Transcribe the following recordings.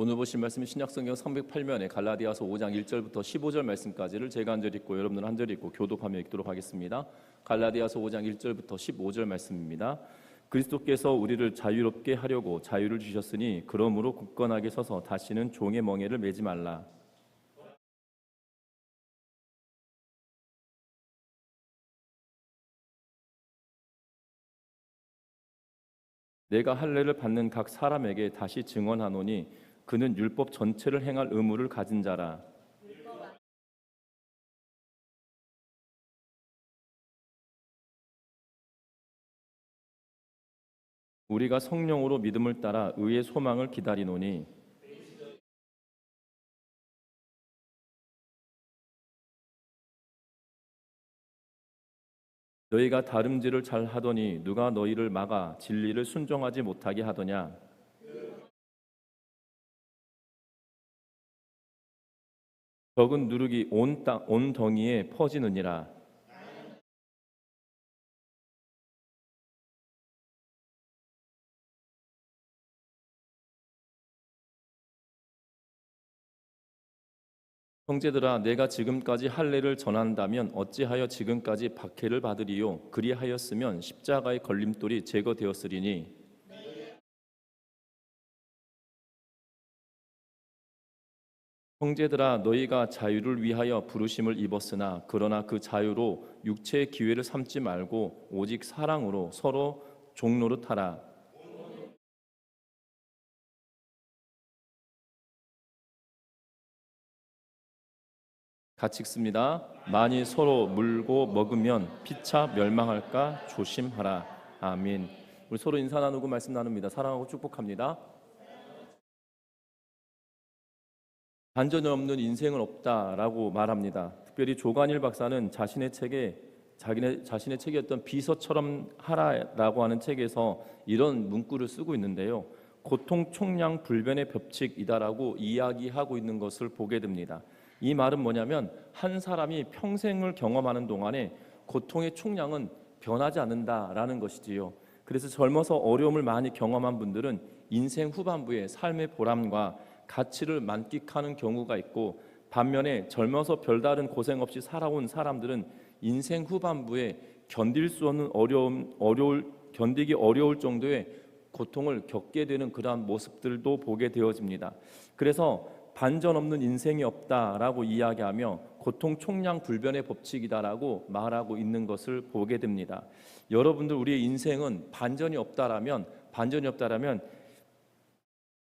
오늘 보실 말씀은 신약성경 308면에 갈라디아서 5장 1절부터 15절 말씀까지를 제가 한 절 읽고 여러분들 한 절 읽고 교독하며 읽도록 하겠습니다. 갈라디아서 5장 1절부터 15절 말씀입니다. 그리스도께서 우리를 자유롭게 하려고 자유를 주셨으니 그러므로 굳건하게 서서 다시는 종의 멍에를 매지 말라. 내가 할례를 받는 각 사람에게 다시 증언하노니 그는 율법 전체를 행할 의무를 가진 자라. 우리가 성령으로 믿음을 따라 의의 소망을 기다리노니 너희가 다름질을 잘 하더니 누가 너희를 막아 진리를 순종하지 못하게 하더냐. 적은 누룩이 온 덩이에 퍼지느니라. 형제들아, 내가 지금까지 할례를 전한다면 어찌하여 지금까지 박해를 받으리요? 그리하였으면 십자가의 걸림돌이 제거되었으리니. 형제들아, 너희가 자유를 위하여 부르심을 입었으나 그러나 그 자유로 육체의 기회를 삼지 말고 오직 사랑으로 서로 종노릇하라. 같이 읽습니다. 만일 서로 물고 먹으면 피차 멸망할까 조심하라. 아멘. 우리 서로 인사 나누고 말씀 나눕니다. 사랑하고 축복합니다. 반전이 없는 인생은 없다라고 말합니다. 특별히 조관일 박사는 자신의 책이었던 비서처럼 하라라고 하는 책에서 이런 문구를 쓰고 있는데요. 고통 총량 불변의 법칙이다라고 이야기하고 있는 것을 보게 됩니다. 이 말은 뭐냐면 한 사람이 평생을 경험하는 동안에 고통의 총량은 변하지 않는다라는 것이지요. 그래서 젊어서 어려움을 많이 경험한 분들은 인생 후반부에 삶의 보람과 가치를 만끽하는 경우가 있고, 반면에 젊어서 별다른 고생 없이 살아온 사람들은 인생 후반부에 견디기 어려울 정도의 고통을 겪게 되는 그러한 모습들도 보게 되어집니다. 그래서 반전 없는 인생이 없다라고 이야기하며 고통 총량 불변의 법칙이다라고 말하고 있는 것을 보게 됩니다. 여러분들, 우리의 인생은 반전이 없다라면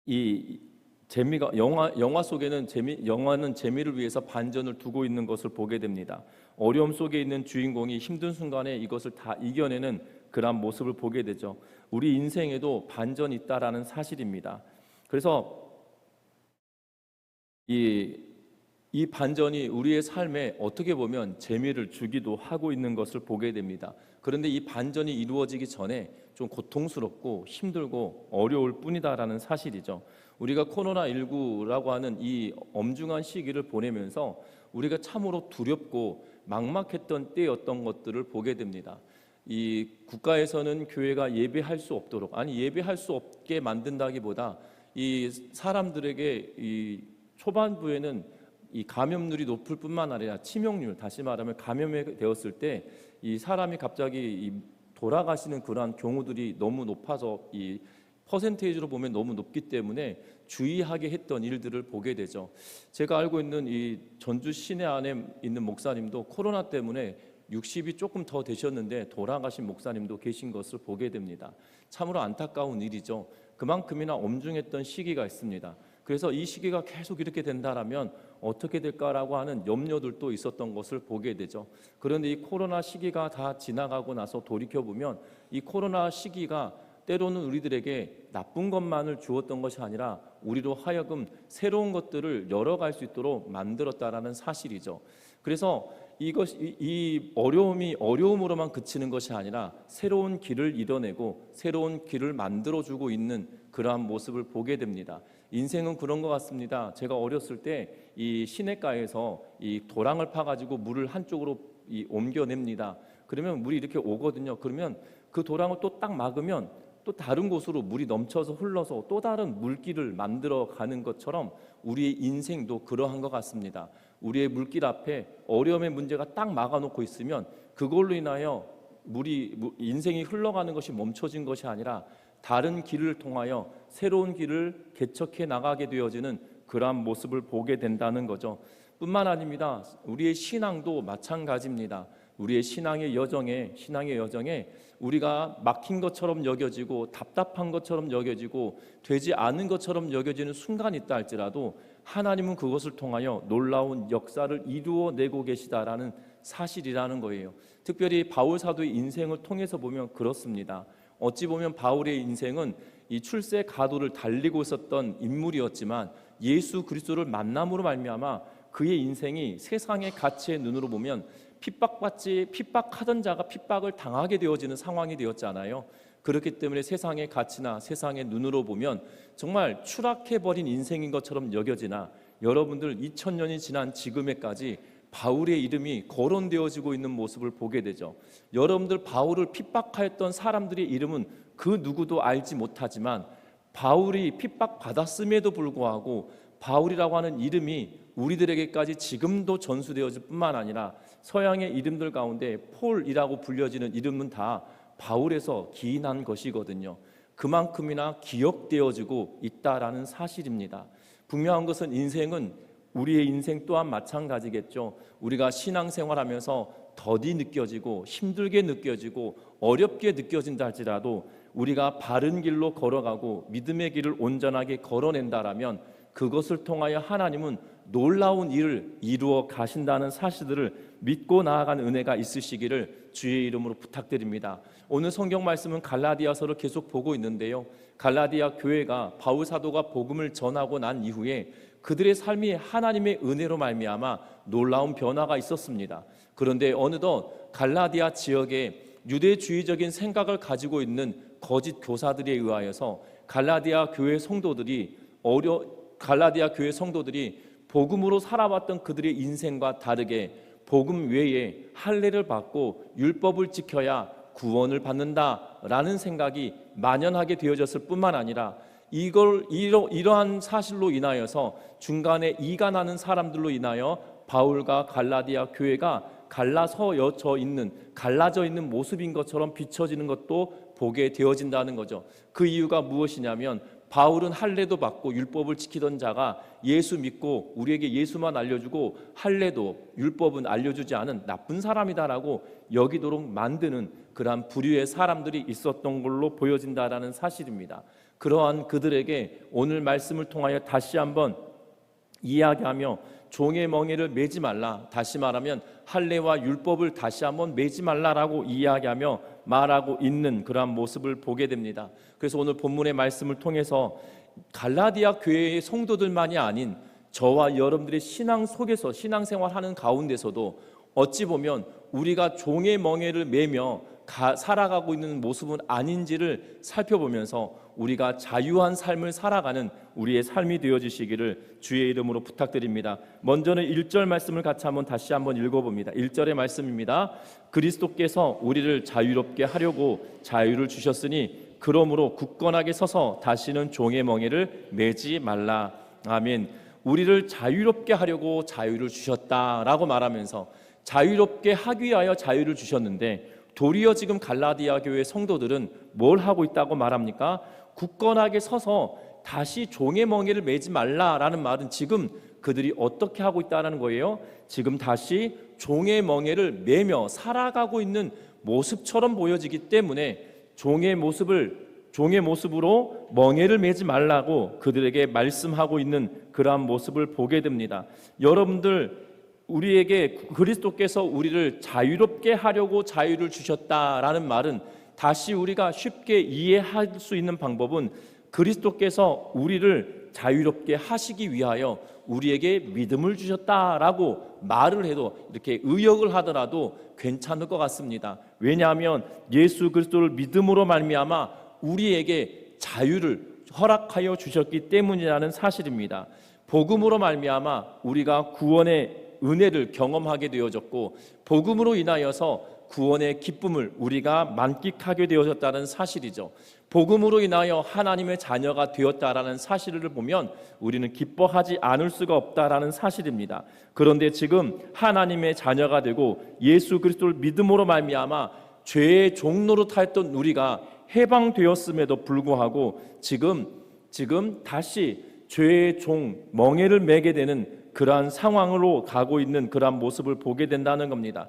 이 재미가 영화 속에는 영화는 재미를 위해서 반전을 두고 있는 것을 보게 됩니다. 어려움 속에 있는 주인공이 힘든 순간에 이것을 다 이겨내는 그러한 모습을 보게 되죠. 우리 인생에도 반전이 있다라는 사실입니다. 그래서 이 반전이 우리의 삶에 어떻게 보면 재미를 주기도 하고 있는 것을 보게 됩니다. 그런데 이 반전이 이루어지기 전에 좀 고통스럽고 힘들고 어려울 뿐이다라는 사실이죠. 우리가 코로나19라고 하는 이 엄중한 시기를 보내면서 우리가 참으로 두렵고 막막했던 때였던 것들을 보게 됩니다. 이 국가에서는 교회가 예배할 수 없게 만든다기보다 이 사람들에게 이 초반부에는 이 감염률이 높을 뿐만 아니라 치명률, 다시 말하면 감염이 되었을 때 이 사람이 갑자기 돌아가시는 그러한 경우들이 너무 높아서 이 퍼센테이지로 보면 너무 높기 때문에 주의하게 했던 일들을 보게 되죠. 제가 알고 있는 이 전주 시내 안에 있는 목사님도 코로나 때문에 60이 조금 더 되셨는데 돌아가신 목사님도 계신 것을 보게 됩니다. 참으로 안타까운 일이죠. 그만큼이나 엄중했던 시기가 있습니다. 그래서 이 시기가 계속 이렇게 된다라면 어떻게 될까라고 하는 염려들도 있었던 것을 보게 되죠. 그런데 이 코로나 시기가 다 지나가고 나서 돌이켜보면 이 코로나 시기가 때로는 우리들에게 나쁜 것만을 주었던 것이 아니라 우리로 하여금 새로운 것들을 열어갈 수 있도록 만들었다라는 사실이죠. 그래서 이 어려움이 어려움으로만 그치는 것이 아니라 새로운 길을 이뤄내고 새로운 길을 만들어주고 있는 그러한 모습을 보게 됩니다. 인생은 그런 것 같습니다. 제가 어렸을 때 이 시냇가에서 이 도랑을 파가지고 물을 한쪽으로 옮겨냅니다. 그러면 물이 이렇게 오거든요. 그러면 그 도랑을 또 딱 막으면 또 다른 곳으로 물이 넘쳐서 흘러서 또 다른 물길을 만들어 가는 것처럼 우리의 인생도 그러한 것 같습니다. 우리의 물길 앞에 어려움의 문제가 딱 막아놓고 있으면 그걸로 인하여 인생이 흘러가는 것이 멈춰진 것이 아니라 다른 길을 통하여 새로운 길을 개척해 나가게 되어지는 그러한 모습을 보게 된다는 거죠. 뿐만 아닙니다. 우리의 신앙도 마찬가지입니다. 우리의 신앙의 여정에 우리가 막힌 것처럼 여겨지고 답답한 것처럼 여겨지고 되지 않은 것처럼 여겨지는 순간이 있다 할지라도 하나님은 그것을 통하여 놀라운 역사를 이루어내고 계시다라는 사실이라는 거예요. 특별히 바울 사도의 인생을 통해서 보면 그렇습니다. 어찌 보면 바울의 인생은 이 출세 가도를 달리고 있었던 인물이었지만 예수 그리스도를 만남으로 말미암아 그의 인생이 세상의 가치의 눈으로 보면 핍박하던 자가 핍박을 당하게 되어지는 상황이 되었잖아요. 그렇기 때문에 세상의 가치나 세상의 눈으로 보면 정말 추락해버린 인생인 것처럼 여겨지나 여러분들 2000년이 지난 지금에까지 바울의 이름이 거론되어지고 있는 모습을 보게 되죠. 여러분들 바울을 핍박하였던 사람들의 이름은 그 누구도 알지 못하지만 바울이 핍박받았음에도 불구하고 바울이라고 하는 이름이 우리들에게까지 지금도 전수되어질 뿐만 아니라 서양의 이름들 가운데 폴이라고 불려지는 이름은 다 바울에서 기인한 것이거든요. 그만큼이나 기억되어지고 있다라는 사실입니다. 분명한 것은 우리의 인생 또한 마찬가지겠죠. 우리가 신앙생활하면서 더디 느껴지고 힘들게 느껴지고 어렵게 느껴진다 할지라도 우리가 바른 길로 걸어가고 믿음의 길을 온전하게 걸어낸다라면 그것을 통하여 하나님은 놀라운 일을 이루어 가신다는 사실들을 믿고 나아가는 은혜가 있으시기를 주의 이름으로 부탁드립니다. 오늘 성경 말씀은 갈라디아서를 계속 보고 있는데요. 갈라디아 교회가 바울 사도가 복음을 전하고 난 이후에 그들의 삶이 하나님의 은혜로 말미암아 놀라운 변화가 있었습니다. 그런데 어느덧 갈라디아 지역에 유대주의적인 생각을 가지고 있는 거짓 교사들에 의하여서 갈라디아 교회 성도들이 복음으로 살아왔던 그들의 인생과 다르게 복음 외에 할례를 받고 율법을 지켜야 구원을 받는다라는 생각이 만연하게 되어졌을 뿐만 아니라 이러한 사실로 인하여서 중간에 이간하는 사람들로 인하여 바울과 갈라디아 교회가 갈라져 있는 모습인 것처럼 비춰지는 것도 보게 되어진다는 거죠. 그 이유가 무엇이냐면 바울은 할례도 받고 율법을 지키던 자가 예수 믿고 우리에게 예수만 알려주고 할례도 율법은 알려주지 않은 나쁜 사람이다라고 여기도록 만드는 그러한 부류의 사람들이 있었던 걸로 보여진다라는 사실입니다. 그러한 그들에게 오늘 말씀을 통하여 다시 한번 이야기하며 종의 멍에를 매지 말라, 다시 말하면 할례와 율법을 다시 한번 매지 말라라고 이야기하며 말하고 있는 그러한 모습을 보게 됩니다. 그래서 오늘 본문의 말씀을 통해서 갈라디아 교회의 성도들만이 아닌 저와 여러분들의 신앙 속에서 신앙생활하는 가운데서도 어찌 보면 우리가 종의 멍에를 매며 살아가고 있는 모습은 아닌지를 살펴보면서 우리가 자유한 삶을 살아가는 우리의 삶이 되어주시기를 주의 이름으로 부탁드립니다. 먼저는 1절 말씀을 같이 다시 한번 읽어봅니다. 1절의 말씀입니다. 그리스도께서 우리를 자유롭게 하려고 자유를 주셨으니 그러므로 굳건하게 서서 다시는 종의 멍에를 매지 말라. 아멘. 우리를 자유롭게 하려고 자유를 주셨다라고 말하면서 자유롭게 하기 위하여 자유를 주셨는데 도리어 지금 갈라디아 교회 성도들은 뭘 하고 있다고 말합니까? 굳건하게 서서 다시 종의 멍에를 매지 말라라는 말은 지금 그들이 어떻게 하고 있다는 거예요? 지금 다시 종의 멍에를 매며 살아가고 있는 모습처럼 보여지기 때문에 종의 모습으로 멍에를 매지 말라고 그들에게 말씀하고 있는 그러한 모습을 보게 됩니다. 여러분들, 우리에게 그리스도께서 우리를 자유롭게 하려고 자유를 주셨다라는 말은 다시 우리가 쉽게 이해할 수 있는 방법은 그리스도께서 우리를 자유롭게 하시기 위하여 우리에게 믿음을 주셨다라고 말을 해도 이렇게 의역을 하더라도 괜찮을 것 같습니다. 왜냐하면 예수 그리스도를 믿음으로 말미암아 우리에게 자유를 허락하여 주셨기 때문이라는 사실입니다. 복음으로 말미암아 우리가 구원의 은혜를 경험하게 되어졌고 복음으로 인하여서 구원의 기쁨을 우리가 만끽하게 되어졌다는 사실이죠. 복음으로 인하여 하나님의 자녀가 되었다라는 사실을 보면 우리는 기뻐하지 않을 수가 없다라는 사실입니다. 그런데 지금 하나님의 자녀가 되고 예수 그리스도를 믿음으로 말미암아 죄의 종로로 타였던 우리가 해방되었음에도 불구하고 지금 다시 죄의 종 멍에를 매게 되는 그러한 상황으로 가고 있는 그러한 모습을 보게 된다는 겁니다.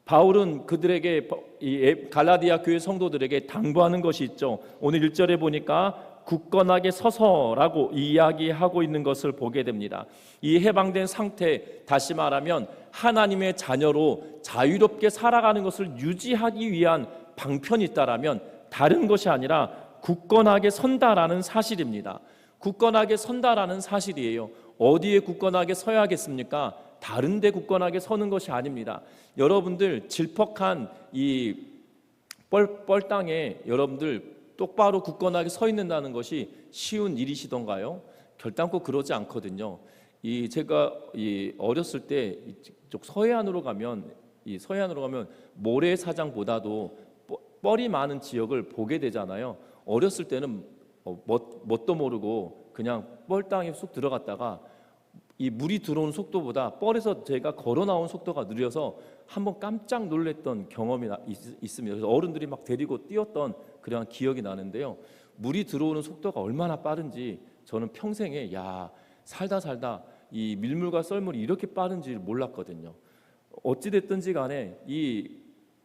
바울은 그들에게, 이 갈라디아 교회 성도들에게 당부하는 것이 있죠. 오늘 1절에 보니까 굳건하게 서서라고 이야기하고 있는 것을 보게 됩니다. 이 해방된 상태, 다시 말하면 하나님의 자녀로 자유롭게 살아가는 것을 유지하기 위한 방편이 있다라면 다른 것이 아니라 굳건하게 선다라는 사실입니다. 굳건하게 선다라는 사실이에요. 어디에 굳건하게 서야겠습니까? 다른 데 굳건하게 서는 것이 아닙니다. 여러분들 질퍽한 이 뻘땅에 여러분들 똑바로 굳건하게 서 있는다는 것이 쉬운 일이시던가요? 결단코 그러지 않거든요. 제가 어렸을 때 이쪽 서해안으로 가면 모래사장보다도 뻘이 많은 지역을 보게 되잖아요. 어렸을 때는 뭣도 모르고 그냥 뻘땅에 쑥 들어갔다가 이 물이 들어오는 속도보다 뻘에서 제가 걸어 나온 속도가 느려서 한번 깜짝 놀랐던 경험이 있습니다. 그래서 어른들이 막 데리고 뛰었던 그런 기억이 나는데요. 물이 들어오는 속도가 얼마나 빠른지 저는 평생에 살다 이 밀물과 썰물이 이렇게 빠른지 몰랐거든요. 어찌 됐든지 간에 이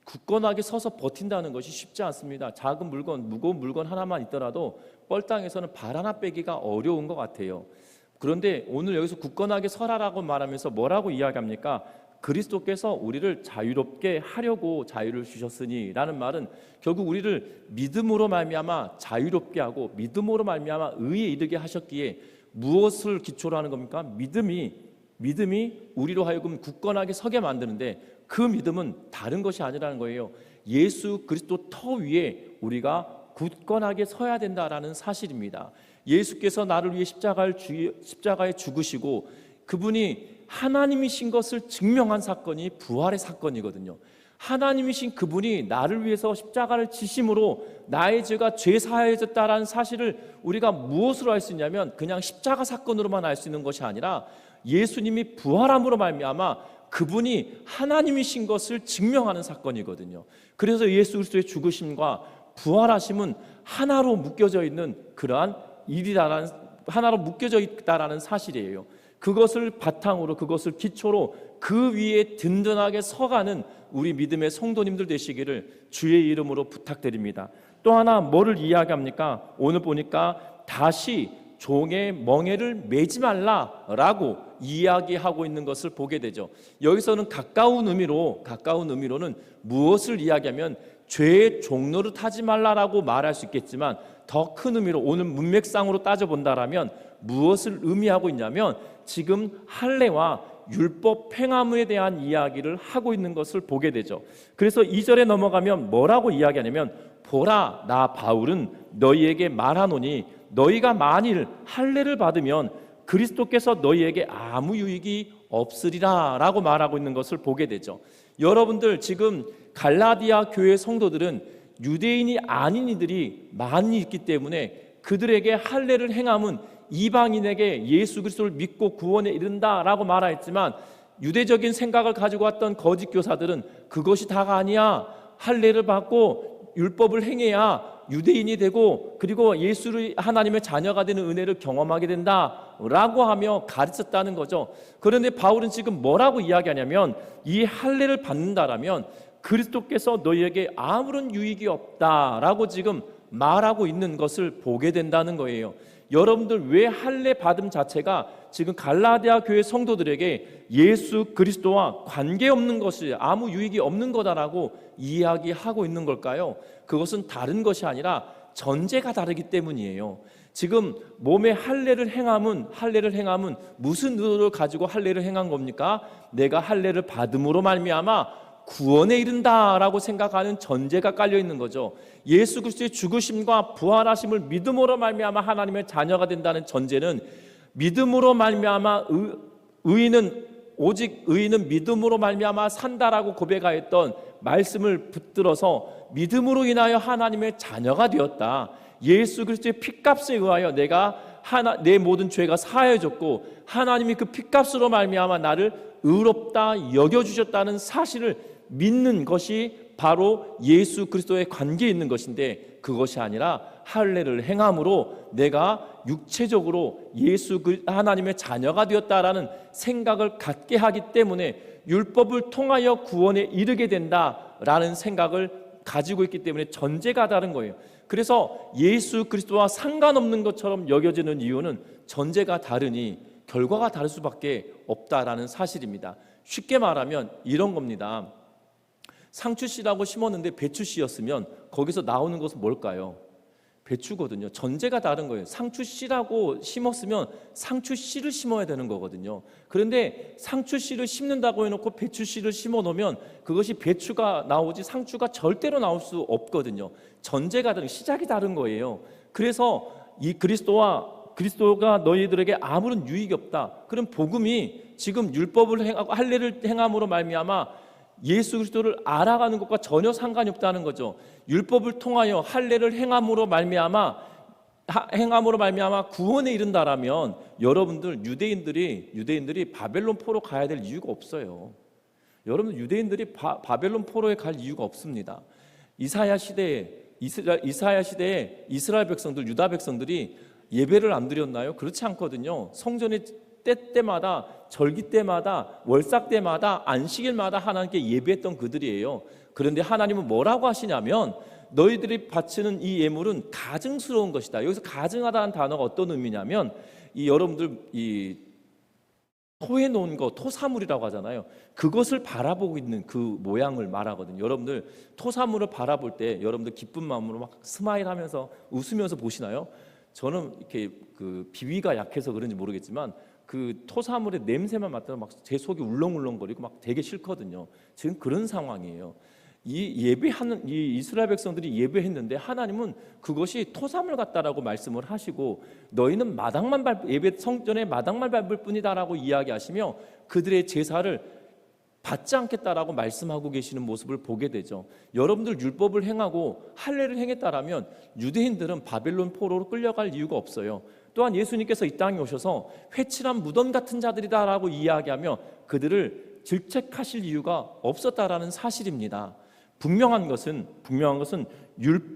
굳건하게 서서 버틴다는 것이 쉽지 않습니다. 작은 물건, 무거운 물건 하나만 있더라도 뻘땅에서는 발 하나 빼기가 어려운 것 같아요. 그런데 오늘 여기서 굳건하게 서라라고 말하면서 뭐라고 이야기합니까? 그리스도께서 우리를 자유롭게 하려고 자유를 주셨으니 라는 말은 결국 우리를 믿음으로 말미암아 자유롭게 하고 믿음으로 말미암아 의에 이르게 하셨기에 무엇을 기초로 하는 겁니까? 믿음이 우리로 하여금 굳건하게 서게 만드는데 그 믿음은 다른 것이 아니라는 거예요. 예수 그리스도 터 위에 우리가 굳건하게 서야 된다라는 사실입니다. 예수께서 나를 위해 십자가에 죽으시고 그분이 하나님이신 것을 증명한 사건이 부활의 사건이거든요. 하나님이신 그분이 나를 위해서 십자가를 지심으로 나의 죄가 죄 사해졌다라는 사실을 우리가 무엇으로 알 수 있냐면 그냥 십자가 사건으로만 알 수 있는 것이 아니라 예수님이 부활함으로 말미암아 그분이 하나님이신 것을 증명하는 사건이거든요. 그래서 예수 그리스도의 죽으심과 부활하심은 하나로 묶여져 있는 그러한 일이라는, 하나로 묶여져 있다라는 사실이에요. 그것을 바탕으로, 그것을 기초로 그 위에 든든하게 서가는 우리 믿음의 성도님들 되시기를 주의 이름으로 부탁드립니다. 또 하나 뭐를 이야기합니까? 오늘 보니까 다시 종의 멍에를 매지 말라라고 이야기하고 있는 것을 보게 되죠. 여기서는 가까운 의미로는 무엇을 이야기하면 죄의 종로를 타지 말라라고 말할 수 있겠지만 더 큰 의미로 오늘 문맥상으로 따져본다라면 무엇을 의미하고 있냐면 지금 할례와 율법 행함에 대한 이야기를 하고 있는 것을 보게 되죠. 그래서 2절에 넘어가면 뭐라고 이야기하냐면 보라 나 바울은 너희에게 말하노니 너희가 만일 할례를 받으면 그리스도께서 너희에게 아무 유익이 없으리라 라고 말하고 있는 것을 보게 되죠. 여러분들 지금 갈라디아 교회 성도들은 유대인이 아닌 이들이 많이 있기 때문에 그들에게 할례를 행함은 이방인에게 예수 그리스도를 믿고 구원에 이른다라고 말하였지만 유대적인 생각을 가지고 왔던 거짓 교사들은 그것이 다가 아니야. 할례를 받고 율법을 행해야 유대인이 되고 그리고 예수를 하나님의 자녀가 되는 은혜를 경험하게 된다라고 하며 가르쳤다는 거죠. 그런데 바울은 지금 뭐라고 이야기하냐면 이 할례를 받는다라면 그리스도께서 너희에게 아무런 유익이 없다라고 지금 말하고 있는 것을 보게 된다는 거예요. 여러분들 왜 할례 받음 자체가 지금 갈라디아 교회 성도들에게 예수 그리스도와 관계없는 것이 아무 유익이 없는 거다라고 이야기하고 있는 걸까요? 그것은 다른 것이 아니라 전제가 다르기 때문이에요. 지금 몸에 할례를 행함은 무슨 의도를 가지고 할례를 행한 겁니까? 내가 할례를 받음으로 말미암아 구원에 이른다라고 생각하는 전제가 깔려 있는 거죠. 예수 그리스도의 죽으심과 부활하심을 믿음으로 말미암아 하나님의 자녀가 된다는 전제는 믿음으로 말미암아 오직 의인은 믿음으로 말미암아 산다라고 고백하였던 말씀을 붙들어서 믿음으로 인하여 하나님의 자녀가 되었다. 예수 그리스도의 핏값에 의하여 내 모든 죄가 사하여졌고 하나님이 그 핏값으로 말미암아 나를 의롭다 여겨주셨다는 사실을 믿는 것이 바로 예수 그리스도의 관계에 있는 것인데, 그것이 아니라 할례를 행함으로 내가 육체적으로 하나님의 자녀가 되었다라는 생각을 갖게 하기 때문에 율법을 통하여 구원에 이르게 된다라는 생각을 가지고 있기 때문에 전제가 다른 거예요. 그래서 예수 그리스도와 상관없는 것처럼 여겨지는 이유는 전제가 다르니 결과가 다를 수밖에 없다라는 사실입니다. 쉽게 말하면 이런 겁니다. 상추씨라고 심었는데 배추씨였으면 거기서 나오는 것은 뭘까요? 배추거든요. 전제가 다른 거예요. 상추씨라고 심었으면 상추씨를 심어야 되는 거거든요. 그런데 상추씨를 심는다고 해놓고 배추씨를 심어 놓으면 그것이 배추가 나오지 상추가 절대로 나올 수 없거든요. 전제가 다른, 시작이 다른 거예요. 그래서 이 그리스도가 너희들에게 아무런 유익이 없다. 그럼 복음이 지금 율법을 행하고 할례를 행함으로 말미암아 예수 그리스도를 알아가는 것과 전혀 상관이 없다는 거죠. 율법을 통하여 할례를 행함으로 말미암아 구원에 이른다라면 여러분들 유대인들이 바벨론 포로 가야 될 이유가 없어요. 여러분 유대인들이 바벨론 포로에 갈 이유가 없습니다. 이사야 시대에 이스라엘 백성들, 유다 백성들이 예배를 안 드렸나요? 그렇지 않거든요. 성전에 때마다, 절기 때마다, 월삭 때마다, 안식일마다 하나님께 예배했던 그들이에요. 그런데 하나님은 뭐라고 하시냐면 너희들이 바치는 이 예물은 가증스러운 것이다. 여기서 가증하다는 단어가 어떤 의미냐면 여러분들 토해 놓은 거, 토사물이라고 하잖아요. 그것을 바라보고 있는 그 모양을 말하거든요. 여러분들 토사물을 바라볼 때 여러분들 기쁜 마음으로 막 스마일하면서 웃으면서 보시나요? 저는 이렇게 그 비위가 약해서 그런지 모르겠지만 그 토사물의 냄새만 맡아도 막 제 속이 울렁울렁거리고 막 되게 싫거든요. 지금 그런 상황이에요. 이 이스라엘 백성들이 예배했는데 하나님은 그것이 토사물 같다라고 말씀을 하시고 너희는 성전에 마당만 밟을 뿐이다라고 이야기하시며 그들의 제사를 받지 않겠다라고 말씀하고 계시는 모습을 보게 되죠. 여러분들 율법을 행하고 할례를 행했다라면 유대인들은 바벨론 포로로 끌려갈 이유가 없어요. 또한 예수님께서 이 땅에 오셔서 회칠한 무덤 같은 자들이다라고 이야기하며 그들을 질책하실 이유가 없었다라는 사실입니다. 분명한 것은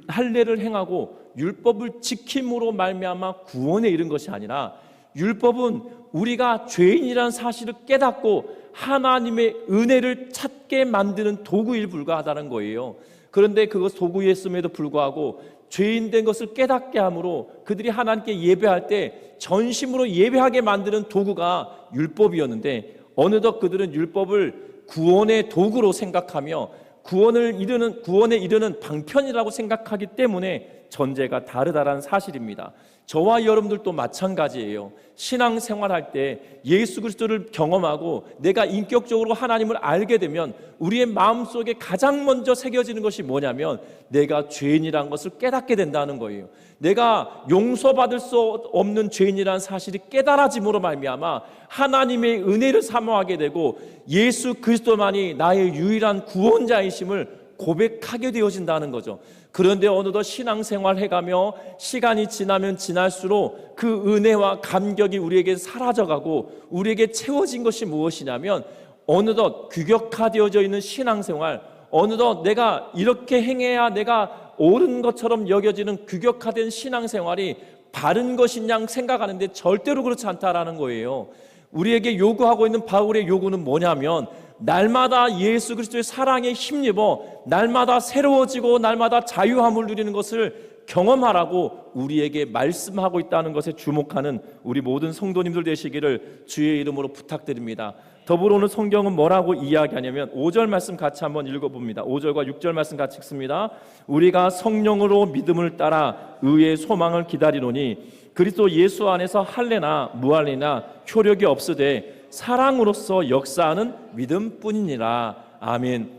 할례를 행하고 율법을 지킴으로 말미암아 구원에 이른 것이 아니라 율법은 우리가 죄인이라는 사실을 깨닫고 하나님의 은혜를 찾게 만드는 도구일 불과하다는 거예요. 그런데 그것 도구였음에도 불구하고 죄인 된 것을 깨닫게 함으로 그들이 하나님께 예배할 때 전심으로 예배하게 만드는 도구가 율법이었는데 어느덧 그들은 율법을 구원의 도구로 생각하며 구원에 이르는 방편이라고 생각하기 때문에 전제가 다르다라는 사실입니다. 저와 여러분들도 마찬가지예요. 신앙생활할 때 예수 그리스도를 경험하고 내가 인격적으로 하나님을 알게 되면 우리의 마음속에 가장 먼저 새겨지는 것이 뭐냐면 내가 죄인이라는 것을 깨닫게 된다는 거예요. 내가 용서받을 수 없는 죄인이라는 사실이 깨달아짐으로 말미암아 하나님의 은혜를 사모하게 되고 예수 그리스도만이 나의 유일한 구원자이심을 고백하게 되어진다는 거죠. 그런데 어느덧 신앙생활 해가며 시간이 지나면 지날수록 그 은혜와 감격이 우리에게 사라져가고 우리에게 채워진 것이 무엇이냐면 어느덧 규격화되어져 있는 신앙생활, 어느덧 내가 이렇게 행해야 내가 옳은 것처럼 여겨지는 규격화된 신앙생활이 바른 것이냐 생각하는데 절대로 그렇지 않다라는 거예요. 우리에게 요구하고 있는 바울의 요구는 뭐냐면 날마다 예수 그리스도의 사랑에 힘입어 날마다 새로워지고 날마다 자유함을 누리는 것을 경험하라고 우리에게 말씀하고 있다는 것에 주목하는 우리 모든 성도님들 되시기를 주의 이름으로 부탁드립니다. 더불어 오늘 성경은 뭐라고 이야기하냐면 5절 말씀 같이 한번 읽어봅니다. 5절과 6절 말씀 같이 읽습니다. 우리가 성령으로 믿음을 따라 의의 소망을 기다리노니 그리스도 예수 안에서 할례나 무할례나 효력이 없으되 사랑으로서 역사하는 믿음뿐이니라. 아멘.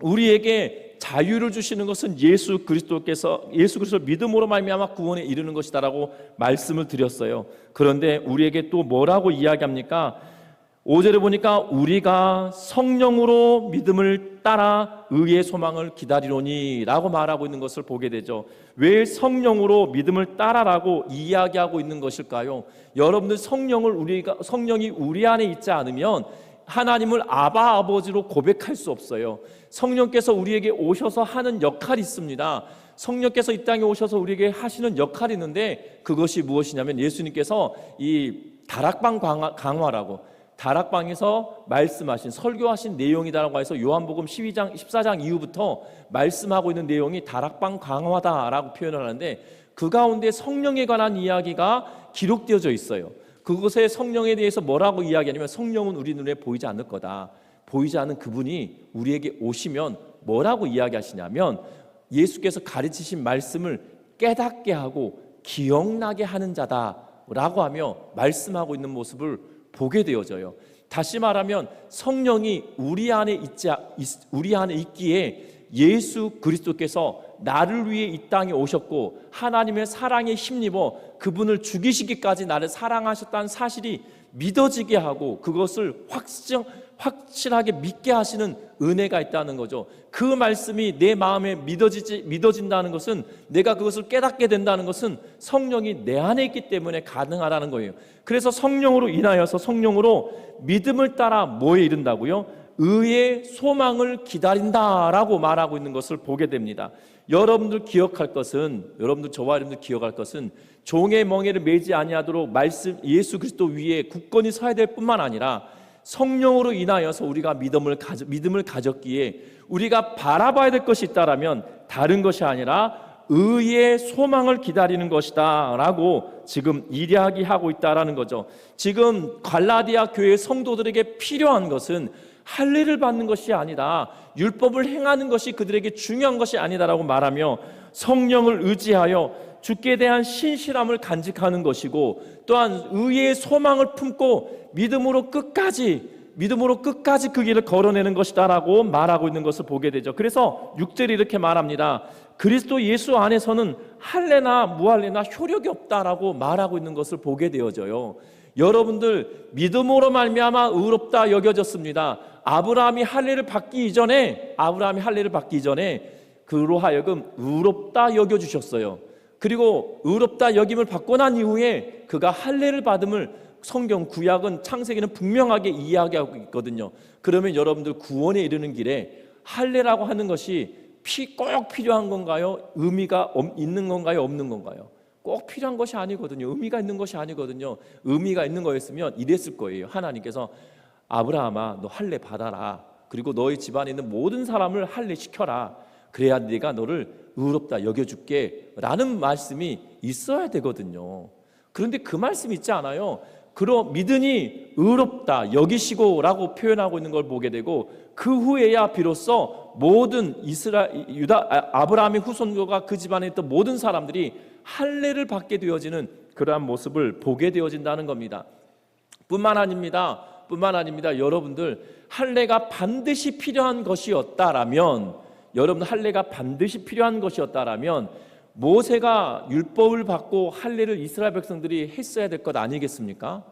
우리에게 자유를 주시는 것은 예수 그리스도 믿음으로 말미암아 구원에 이르는 것이다라고 말씀을 드렸어요. 그런데 우리에게 또 뭐라고 이야기합니까? 5절에 보니까 우리가 성령으로 믿음을 따라 의의 소망을 기다리노니 라고 말하고 있는 것을 보게 되죠. 왜 성령으로 믿음을 따라라고 이야기하고 있는 것일까요? 여러분들 성령이 우리 안에 있지 않으면 하나님을 아바 아버지로 고백할 수 없어요. 성령께서 우리에게 오셔서 하는 역할이 있습니다. 성령께서 이 땅에 오셔서 우리에게 하시는 역할이 있는데 그것이 무엇이냐면 예수님께서 이 다락방 강화라고 다락방에서 말씀하신 설교하신 내용이다라고 해서 요한복음 14장 이후부터 말씀하고 있는 내용이 다락방 강화다라고 표현을 하는데 그 가운데 성령에 관한 이야기가 기록되어져 있어요. 그곳에 성령에 대해서 뭐라고 이야기하냐면 성령은 우리 눈에 보이지 않을 거다. 보이지 않는 그분이 우리에게 오시면 뭐라고 이야기하시냐면 예수께서 가르치신 말씀을 깨닫게 하고 기억나게 하는 자다라고 하며 말씀하고 있는 모습을 보게 되어져요. 다시 말하면 성령이 우리 안에 있기에 예수 그리스도께서 나를 위해 이 땅에 오셨고 하나님의 사랑에 힘입어 그분을 죽이시기까지 나를 사랑하셨다는 사실이 믿어지게 하고 그것을 확실하게 믿게 하시는 은혜가 있다는 거죠. 그 말씀이 내 마음에 믿어진다는 것은 내가 그것을 깨닫게 된다는 것은 성령이 내 안에 있기 때문에 가능하다는 거예요. 그래서 성령으로 인하여서 성령으로 믿음을 따라 뭐에 이른다고요? 의의 소망을 기다린다라고 말하고 있는 것을 보게 됩니다. 여러분들 저와 여러분들 기억할 것은 종의 멍에를 매지 아니하도록 말씀 예수 그리스도 위에 굳건히 서야 될 뿐만 아니라 성령으로 인하여서 우리가 믿음을 가졌기에 우리가 바라봐야 될 것이 있다라면 다른 것이 아니라 의의 소망을 기다리는 것이다 라고 지금 이야기하고 있다라는 거죠. 지금 갈라디아 교회 성도들에게 필요한 것은 할례를 받는 것이 아니다, 율법을 행하는 것이 그들에게 중요한 것이 아니다라고 말하며 성령을 의지하여 주께 대한 신실함을 간직하는 것이고 또한 의의 소망을 품고 믿음으로 끝까지 그 길을 걸어내는 것이다라고 말하고 있는 것을 보게 되죠. 그래서 6절이 이렇게 말합니다. 그리스도 예수 안에서는 할례나 무할례나 효력이 없다라고 말하고 있는 것을 보게 되어져요. 여러분들 믿음으로 말미암아 의롭다 여겨졌습니다. 아브라함이 할례를 받기 이전에 그로 하여금 의롭다 여겨주셨어요. 그리고 의롭다 여김을 받고 난 이후에 그가 할례를 받음을 성경 구약은 창세기는 분명하게 이야기하고 있거든요. 그러면 여러분들 구원에 이르는 길에 할례라고 하는 것이 꼭 필요한 건가요? 의미가 있는 건가요? 없는 건가요? 꼭 필요한 것이 아니거든요. 의미가 있는 것이 아니거든요. 의미가 있는 거였으면 이랬을 거예요. 하나님께서 아브라함아 너 할례 받아라. 그리고 너희 집안에 있는 모든 사람을 할례 시켜라. 그래야 내가 너를 의롭다 여겨줄게 라는 말씀이 있어야 되거든요. 그런데 그 말씀이 있지 않아요. 믿으니 의롭다 여기시고 라고 표현하고 있는 걸 보게 되고 그 후에야 비로소 모든 아브라함의 후손과 그 집안에 있던 모든 사람들이 할례를 받게 되어지는 그러한 모습을 보게 되어진다는 겁니다. 뿐만 아닙니다. 여러분들 할례가 반드시 필요한 것이었다라면 모세가 율법을 받고 할례를 이스라엘 백성들이 했어야 될 것 아니겠습니까?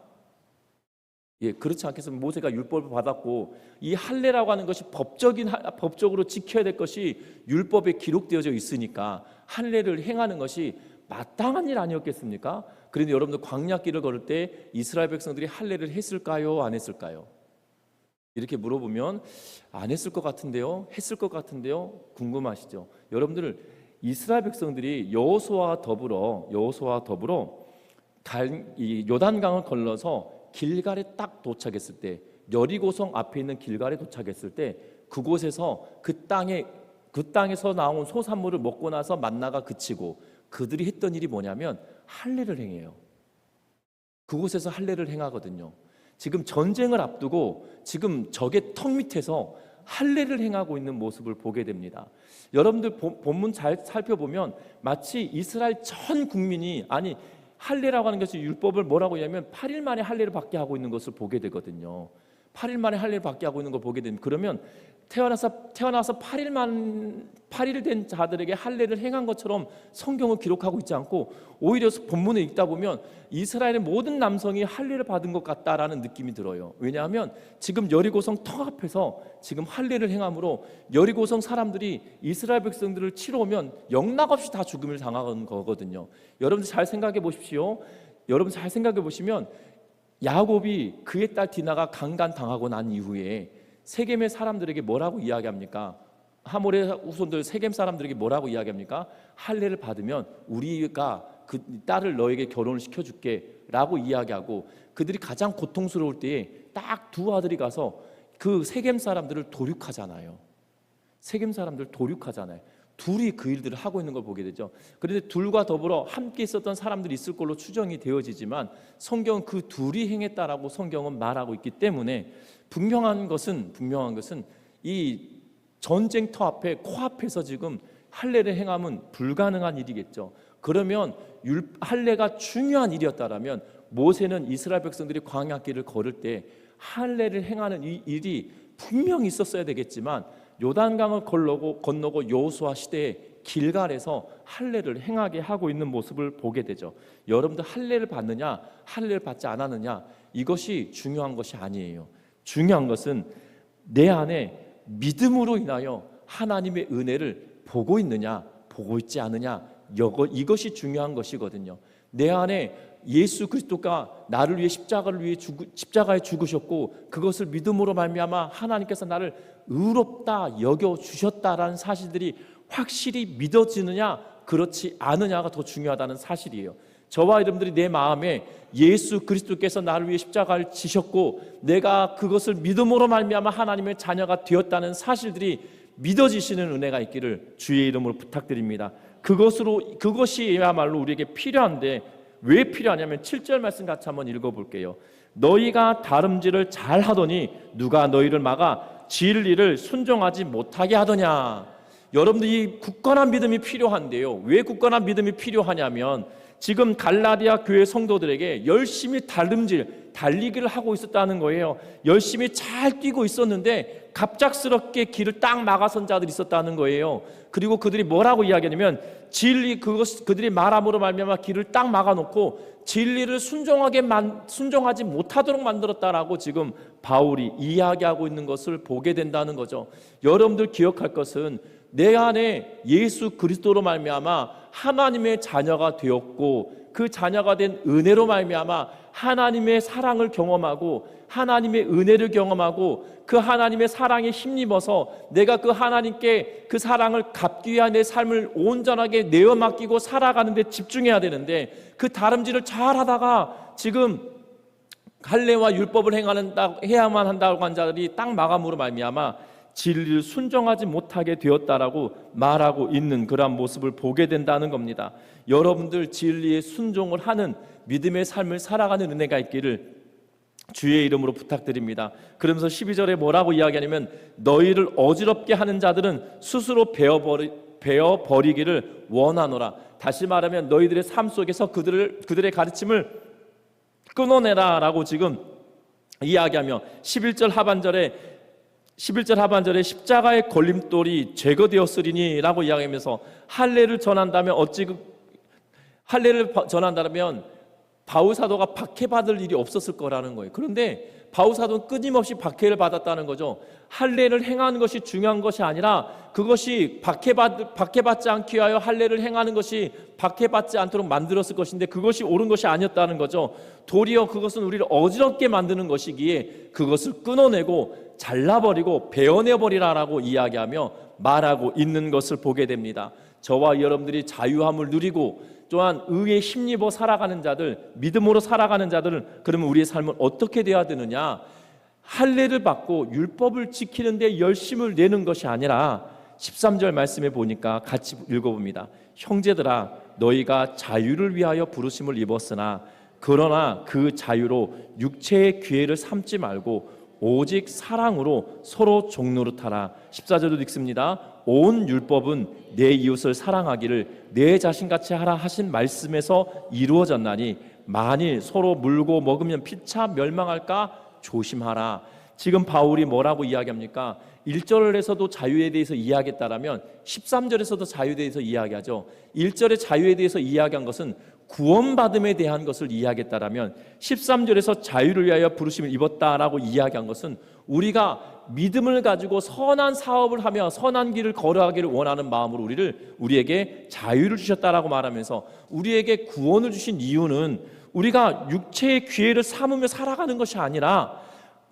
그렇지 않겠습니까? 모세가 율법을 받았고 이 할례라고 하는 것이 법적으로 지켜야 될 것이 율법에 기록되어져 있으니까 할례를 행하는 것이 마땅한 일 아니었겠습니까? 그런데 여러분들 광야길을 걸을 때 이스라엘 백성들이 할례를 했을까요? 안 했을까요? 이렇게 물어보면 안 했을 것 같은데요? 했을 것 같은데요? 궁금하시죠? 여러분들 이스라엘 백성들이 여호수아와 더불어 요단강을 건너서 길갈에 딱 도착했을 때 여리고성 앞에 있는 길갈에 도착했을 때 그곳에서 그 땅에서 나온 소산물을 먹고 나서 만나가 그치고 그들이 했던 일이 뭐냐면 할례를 행해요. 그곳에서 할례를 행하거든요. 지금 전쟁을 앞두고 지금 적의 턱 밑에서 할례를 행하고 있는 모습을 보게 됩니다. 여러분들 본문 잘 살펴보면 마치 이스라엘 전 국민이 할례라고 하는 것이 율법을 뭐라고 하냐면 8일 만에 할례를 받게 하고 있는 것을 보게 되거든요. 8일 만에 할례를 받게 하고 있는 걸 보게 됩니다. 그러면 태어나서 8일 된 자들에게 할례를 행한 것처럼 성경을 기록하고 있지 않고, 오히려 본문을 읽다 보면 이스라엘의 모든 남성이 할례를 받은 것 같다라는 느낌이 들어요. 왜냐하면 지금 여리고성 터 앞에서 지금 할례를 행함으로 여리고성 사람들이 이스라엘 백성들을 치러 오면 영락없이 다 죽음을 당하는 거거든요. 여러분들 잘 생각해 보십시오. 여러분 잘 생각해 보시면 야곱이 그의 딸 디나가 강간당하고 난 이후에 세겜의 사람들에게 뭐라고 이야기합니까? 하몰의 후손들 세겜 사람들에게 뭐라고 이야기합니까? 할례를 받으면 우리가 그 딸을 너에게 결혼을 시켜줄게 라고 이야기하고, 그들이 가장 고통스러울 때에 딱 두 아들이 가서 그 세겜 사람들을 도륙하잖아요. 세겜 사람들 도륙하잖아요. 둘이 그 일들을 하고 있는 걸 보게 되죠. 그런데 둘과 더불어 함께 있었던 사람들이 있을 걸로 추정이 되어지지만 성경은 그 둘이 행했다라고 성경은 말하고 있기 때문에 분명한 것은 이 전쟁터 앞에 코앞에서 지금 할례를 행함은 불가능한 일이겠죠. 그러면 할례가 중요한 일이었다라면 모세는 이스라엘 백성들이 광야길을 걸을 때 할례를 행하는 이 일이 분명히 있었어야 되겠지만, 요단강을 건너고 여호수아 시대에 길갈에서 할례를 행하게 하고 있는 모습을 보게 되죠. 여러분들 할례를 받느냐 할례를 받지 않았느냐, 이것이 중요한 것이 아니에요. 중요한 것은 내 안에 믿음으로 인하여 하나님의 은혜를 보고 있느냐 보고 있지 않느냐, 이것이 중요한 것이거든요. 내 안에 예수 그리스도가 나를 위해 십자가에 죽으셨고 그것을 믿음으로 말미암아 하나님께서 나를 의롭다 여겨주셨다라는 사실들이 확실히 믿어지느냐 그렇지 않느냐가 더 중요하다는 사실이에요. 저와 여러분들이 내 마음에 예수 그리스도께서 나를 위해 십자가를 지셨고 내가 그것을 믿음으로 말미암아 하나님의 자녀가 되었다는 사실들이 믿어지시는 은혜가 있기를 주의 이름으로 부탁드립니다. 그것이야말로 우리에게 필요한데, 왜 필요하냐면 7절 말씀 같이 한번 읽어볼게요. 너희가 다름질을 잘하더니 누가 너희를 막아 진리를 순종하지 못하게 하더냐. 여러분들 이 굳건한 믿음이 필요한데요. 왜 굳건한 믿음이 필요하냐면 지금 갈라디아 교회 성도들에게 열심히 달리기를 하고 있었다는 거예요. 열심히 잘 뛰고 있었는데 갑작스럽게 길을 딱 막아선 자들이 있었다는 거예요. 그리고 그들이 뭐라고 이야기하냐면 그들이 말함으로 말미암아 길을 딱 막아놓고 진리를 순종하지 못하도록 만들었다라고 지금 바울이 이야기하고 있는 것을 보게 된다는 거죠. 여러분들 기억할 것은 내 안에 예수 그리스도로 말미암아 하나님의 자녀가 되었고, 그 자녀가 된 은혜로 말미암아 하나님의 사랑을 경험하고 하나님의 은혜를 경험하고 그 하나님의 사랑에 힘입어서 내가 그 하나님께 그 사랑을 갚기 위한 내 삶을 온전하게 내어 맡기고 살아가는 데 집중해야 되는데, 그 다름질을 잘 하다가 지금 할례와 율법을 해야만 한다고 한 자들이 딱 마감으로 말미암아 진리를 순종하지 못하게 되었다라고 말하고 있는 그러한 모습을 보게 된다는 겁니다. 여러분들 진리에 순종을 하는 믿음의 삶을 살아가는 은혜가 있기를 주의 이름으로 부탁드립니다. 그러면서 12절에 뭐라고 이야기하냐면 너희를 어지럽게 하는 자들은 스스로 베어버리기를 원하노라. 다시 말하면 너희들의 삶 속에서 그들의 가르침을 끊어내라 라고 지금 이야기하며 11절 하반절에 십자가의 걸림돌이 제거되었으리니 라고 이야기하면서 할례를 전한다면 바울 사도가 박해받을 일이 없었을 거라는 거예요. 그런데 바울 사도는 끊임없이 박해를 받았다는 거죠. 할례를 행하는 것이 중요한 것이 아니라 그것이 박해받지 않기 위하여 할례를 행하는 것이 박해받지 않도록 만들었을 것인데 그것이 옳은 것이 아니었다는 거죠. 도리어 그것은 우리를 어지럽게 만드는 것이기에 그것을 끊어내고 잘라버리고 베어내버리라라고 이야기하며 말하고 있는 것을 보게 됩니다. 저와 여러분들이 자유함을 누리고 또한 의에 힘입어 살아가는 자들, 믿음으로 살아가는 자들은 그러면 우리의 삶은 어떻게 되어야 되느냐? 할례를 받고 율법을 지키는 데 열심을 내는 것이 아니라 13절 말씀에 보니까 같이 읽어봅니다. 형제들아 너희가 자유를 위하여 부르심을 입었으나 그러나 그 자유로 육체의 기회를 삼지 말고 오직 사랑으로 서로 종노릇하라. 14절도 읽습니다. 온 율법은 내 이웃을 사랑하기를 내 자신같이 하라 하신 말씀에서 이루어졌나니 만일 서로 물고 먹으면 피차 멸망할까 조심하라. 지금 바울이 뭐라고 이야기합니까? 1절에서도 자유에 대해서 이야기했다라면 13절에서도 자유에 대해서 이야기하죠. 1절의 자유에 대해서 이야기한 것은 구원받음에 대한 것을 이야기했다라면 13절에서 자유를 위하여 부르심을 입었다라고 이야기한 것은 우리가 믿음을 가지고 선한 사업을 하며 선한 길을 걸어가기를 원하는 마음으로 우리에게 자유를 주셨다라고 말하면서 우리에게 구원을 주신 이유는 우리가 육체의 기회를 삼으며 살아가는 것이 아니라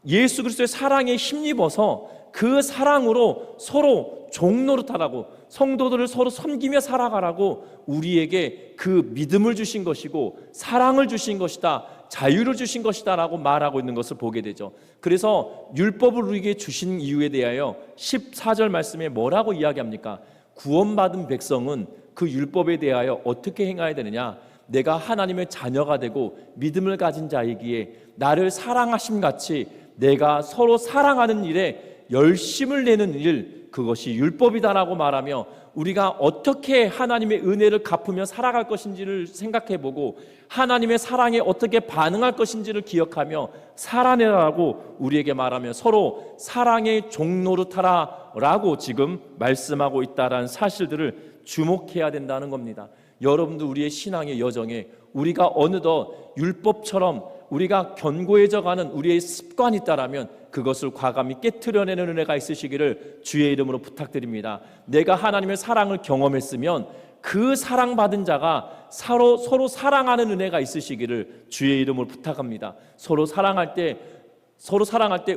예수 그리스도의 사랑에 힘입어서 그 사랑으로 서로 종노릇하라고, 성도들을 서로 섬기며 살아가라고 우리에게 그 믿음을 주신 것이고 사랑을 주신 것이다, 자유를 주신 것이다 라고 말하고 있는 것을 보게 되죠. 그래서 율법을 우리에게 주신 이유에 대하여 14절 말씀에 뭐라고 이야기합니까? 구원받은 백성은 그 율법에 대하여 어떻게 행해야 되느냐? 내가 하나님의 자녀가 되고 믿음을 가진 자이기에 나를 사랑하심 같이 내가 서로 사랑하는 일에 열심을 내는 일, 그것이 율법이다라고 말하며 우리가 어떻게 하나님의 은혜를 갚으며 살아갈 것인지를 생각해보고 하나님의 사랑에 어떻게 반응할 것인지를 기억하며 살아내라고 우리에게 말하며 서로 사랑의 종노릇하라라고 지금 말씀하고 있다라는 사실들을 주목해야 된다는 겁니다. 여러분도 우리의 신앙의 여정에 우리가 어느덧 율법처럼 우리가 견고해져가는 우리의 습관이 있다라면 그것을 과감히 깨트려내는 은혜가 있으시기를 주의 이름으로 부탁드립니다. 내가 하나님의 사랑을 경험했으면 그 사랑받은 자가 서로 사랑하는 은혜가 있으시기를 주의 이름으로 부탁합니다. 서로 사랑할 때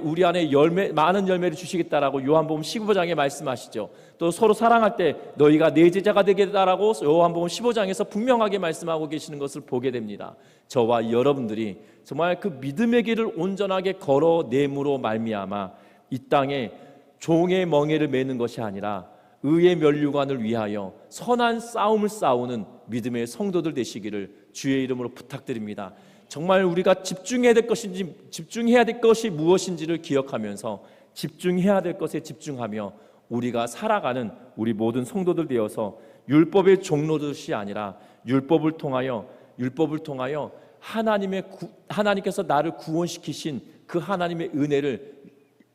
우리 안에 많은 열매를 주시겠다라고 요한복음 15장에 말씀하시죠. 또 서로 사랑할 때 너희가 내 제자가 되겠다라고 요한복음 15장에서 분명하게 말씀하고 계시는 것을 보게 됩니다. 저와 여러분들이 정말 그 믿음의 길을 온전하게 걸어냄으로 말미암아 이 땅에 종의 멍에를 매는 것이 아니라 의의 면류관을 위하여 선한 싸움을 싸우는 믿음의 성도들 되시기를 주의 이름으로 부탁드립니다. 정말 우리가 집중해야 될 것이 무엇인지를 기억하면서 집중해야 될 것에 집중하며 우리가 살아가는 우리 모든 성도들 되어서 율법의 종로듯이 아니라 율법을 통하여 하나님께서 나를 구원시키신 그 하나님의 은혜를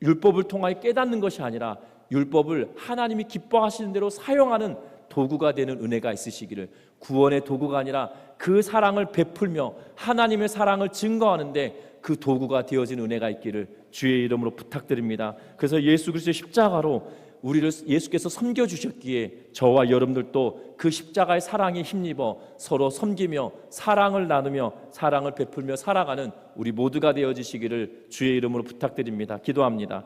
율법을 통하여 깨닫는 것이 아니라 율법을 하나님이 기뻐하시는 대로 사용하는 도구가 되는 은혜가 있으시기를, 구원의 도구가 아니라 그 사랑을 베풀며 하나님의 사랑을 증거하는데 그 도구가 되어진 은혜가 있기를 주의 이름으로 부탁드립니다. 그래서 예수 그리스도의 십자가로 우리를 예수께서 섬겨주셨기에 저와 여러분들도 그 십자가의 사랑에 힘입어 서로 섬기며 사랑을 나누며 사랑을 베풀며 살아가는 우리 모두가 되어지시기를 주의 이름으로 부탁드립니다. 기도합니다.